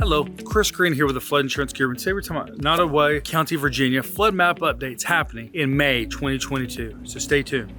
Hello, Chris Green here with the Flood Insurance Guru. Today we're talking about Nottoway County, Virginia flood map updates happening in May 2022. So stay tuned.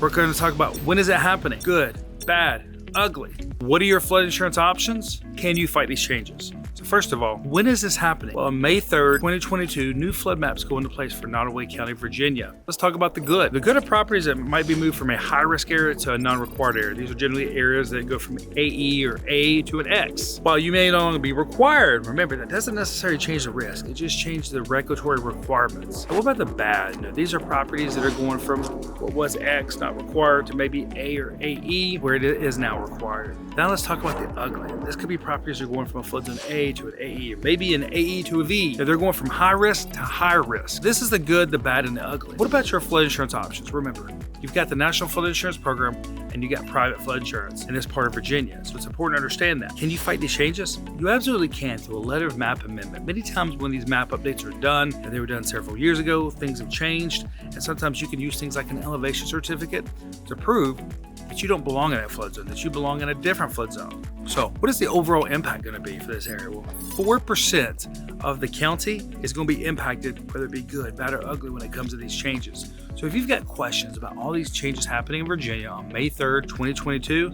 We're going to talk about when is it happening? Good, bad, ugly. What are your flood insurance options? Can you fight these changes? So first of all, when is this happening? Well, on May 3rd, 2022, new flood maps go into place for Nottoway County, Virginia. Let's talk about the good. The good are properties that might be moved from a high-risk area to a non-required area. These are generally areas that go from AE or A to an X. While you may no longer be required, remember that doesn't necessarily change the risk. It just changes the regulatory requirements. What about the bad? Now, these are properties that are going from what was X, not required, to maybe A or AE, where it is now required. Now let's talk about the ugly. This could be properties that are going from a flood zone A to an AE, or maybe an AE to a V. Now they're going from high risk to high risk. This is the good, the bad, and the ugly. What about your flood insurance options? Remember, you've got the National Flood Insurance Program and you got private flood insurance in this part of Virginia. So it's important to understand that. Can you fight these changes? You absolutely can through a letter of map amendment. Many times when these map updates are done, and they were done several years ago, things have changed. And sometimes you can use things like an elevation certificate to prove that you don't belong in that flood zone, that you belong in a different flood zone. So what is the overall impact going to be for this area? Well, 4% of the county is going to be impacted, whether it be good, bad, or ugly when it comes to these changes. So if you've got questions about all these changes happening in Virginia on May 3rd, 2022,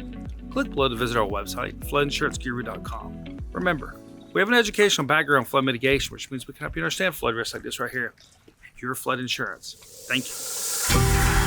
click below to visit our website, floodinsuranceguru.com. Remember, we have an educational background on flood mitigation, which means we can help you understand flood risks like this right here. Your flood insurance. Thank you.